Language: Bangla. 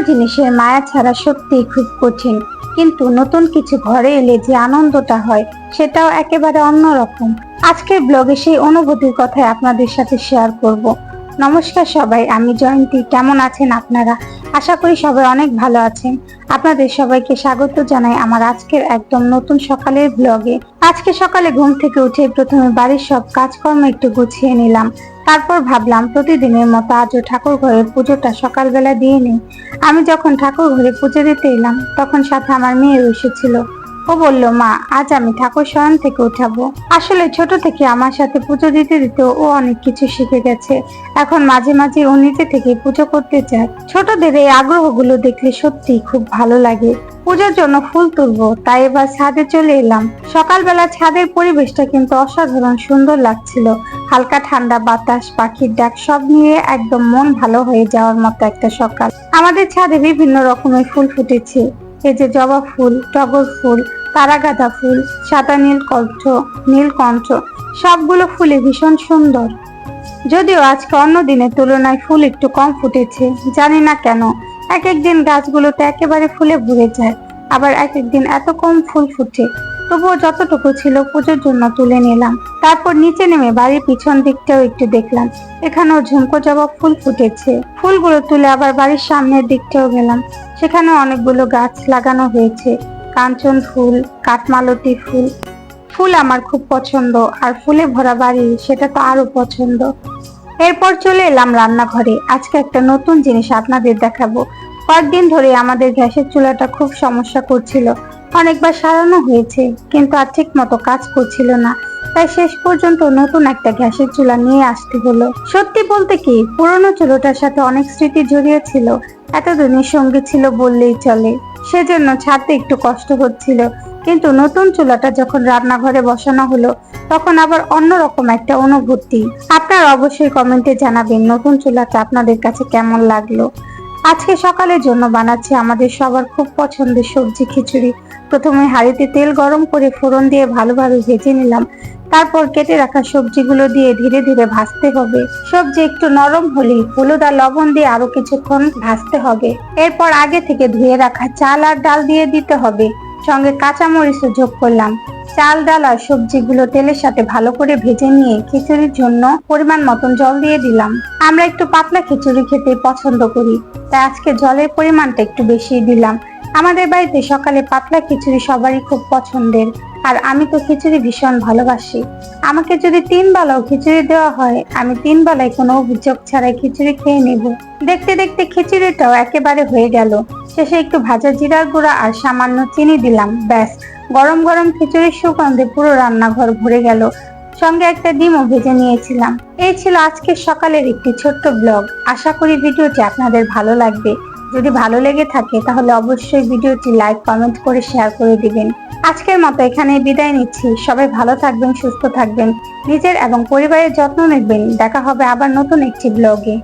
জিনিসের মায়া ছাড়া সত্যি খুব কঠিন, কিন্তু নতুন কিছু ঘরে এলে যে আনন্দটা হয় সেটাও একেবারে অন্যরকম। আজকের ব্লগে সেই অনুভূতির কথাই আপনাদের সাথে শেয়ার করব। নমস্কার সবাই, আমি জয়ন্তী। কেমন আছেন আপনারা? আশা করি সবাই অনেক ভালো আছেন। আপনাদের সবাইকে স্বাগত জানাই আমার আজকের একদম নতুন সকালের ব্লগে। আজকে সকালে ঘুম থেকে উঠে প্রথমে বাড়ির সব কাজকর্ম একটু গুছিয়ে নিলাম। তারপর ভাবলাম প্রতিদিনের মতো আজও ঠাকুর ঘরের পুজোটা সকালবেলা দিয়ে নিই। আমি যখন ঠাকুর ঘরে পুজো দিতে এলাম তখন সাথে আমার মেয়েও এসেছিল। ও বলল, মা আজ আমি ঠাকুর শয়ন থেকে উঠাবো। আসলে ছোট থেকে আমার সাথে পুজো দিতে দিতে ও অনেক কিছু শিখে গেছে। এখন মাঝে মাঝে ও নিজে থেকে পুজো করতে চায়। ছোটদের এই আগ্রহগুলো দেখলে সত্যি খুব ভালো লাগে। পূজার জন্য ফুল তুলবো, তাই এবার ছাদে চলে এলাম। সকালবেলা ছাদের পরিবেশটা কিন্তু অসাধারণ সুন্দর লাগছিল। হালকা ঠান্ডা বাতাস, পাখির ডাক সব নিয়ে একদম মন ভালো হয়ে যাওয়ার মতো একটা সকাল। আমাদের ছাদে বিভিন্ন রকমের ফুল ফুটেছে। এই যে জবা ফুল, টগর ফুল, তারাগাঁদা ফুল, সাদা নীলকণ্ঠ, সবগুলো ফুলে ভীষণ সুন্দর। যদিও আজকে অন্য দিনের তুলনায় ফুল একটু কম ফুটেছে, জানি না কেন। এক একদিন গাছগুলোতে একেবারে ফুলে ভরে যায়, আবার এক একদিন এত কম ফুল ফুটে। তবুও যতটুকু ছিল পুজোর জন্য তুলে নিলাম। তারপর নিচে নেমে বাড়ির পিছন দিকটাও একটু দেখলাম, এখানেও ঝুমকো জবা ফুল ফুটেছে। ফুলগুলো তুলে আবার বাড়ির সামনের দিকটাও গেলাম, সেখানে অনেকগুলো গাছ লাগানো হয়েছে। কাঞ্চন ফুল, কাঠমালতি ফুল, ফুল আমার খুব পছন্দ, আর ফুলে ভরা বাড়ি সেটা তো আরো পছন্দ। এরপর চলে এলাম রান্নাঘরে। আজকে একটা নতুন জিনিস আপনাদের দেখাবো। কয়েকদিন ধরে আমাদের গ্যাসের চুলাটা খুব সমস্যা করছিল। অনেকবার সারানো হয়েছে, কিন্তু আর ঠিক মতো কাজ করছিল না। তাই শেষ পর্যন্ত নতুন একটা গ্যাসের চুলা নিয়ে আসতে হলো। সত্যি বলতে কি, পুরনো চুলোটার সাথে অনেক স্মৃতি জড়িয়ে ছিল। এতদিনের সঙ্গী ছিল বললেই চলে। সেজন্য ছাড়তে একটু কষ্ট হচ্ছিল, কিন্তু নতুন চুলাটা যখন রান্নাঘরে বসানো হলো তখন আবার অন্যরকম একটা অনুভূতি। আপনারা অবশ্যই কমেন্টে জানাবেন নতুন চুলাটা আপনাদের কাছে কেমন লাগলো। আজকে সকালের জন্য বানাচ্ছি আমাদের সবার খুব পছন্দের সবজি খিচুড়ি। প্রথমে হাঁড়িতে তেল গরম করে ফোড়ন দিয়ে ভালোভাবে ভেজে নিলাম। তারপর কেটে রাখা সবজিগুলো দিয়ে ধীরে ধীরে ভাজতে হবে। সবজি একটু নরম হলেই হলুদ আর লবণ দিয়ে আরো কিছুক্ষণ ভাজতে হবে। এরপর আগে থেকে ধুয়ে রাখা চাল আর ডাল দিয়ে দিতে হবে, সঙ্গে কাঁচামরিচও যোগ করলাম। চাল, ডাল আর সবজিগুলো তেলের সাথে ভালো করে ভেজে নিয়ে খিচুড়ির জন্য পরিমাণ মতন জল দিয়ে দিলাম। আমরা একটু পাতলা খিচুড়ি খেতে পছন্দ করি, তাই আজকে জলের পরিমাণটা একটু বেশি দিলাম। আমাদের বাড়িতে সকালে পাতলা খিচুড়ি সবারই খুব পছন্দের, আর আমি তো খিচুড়ি ভীষণ ভালোবাসি। আমাকে যদি 3 বেলাও খিচুড়ি দেওয়া হয়, আমি 3 বেলায় কোনো অভিযোগ ছাড়াই খিচুড়ি খেয়ে নেব। দেখতে দেখতে খিচুড়িটাও একেবারে হয়ে গেল। শেষে একটু ভাজা জিরার গুঁড়া আর সামান্য চিনি দিলাম, ব্যাস। গরম গরম খিচুড়ির সুগন্ধে পুরো রান্নাঘর ভরে গেল। সঙ্গে একটা ডিমও ভেজে নিয়েছিলাম। এই ছিল আজকের সকালের একটি ছোট্ট ব্লগ। আশা করি ভিডিওটি আপনাদের ভালো লাগবে। যদি ভালো লেগে থাকে তাহলে অবশ্যই ভিডিওটি লাইক, কমেন্ট করে শেয়ার করে দিবেন। আজকের মতো এখানেই বিদায় নিচ্ছি। সবাই ভালো থাকবেন, সুস্থ থাকবেন, নিজের এবং পরিবারের যত্ন নেবেন। দেখা হবে আবার নতুন একটি ব্লগে।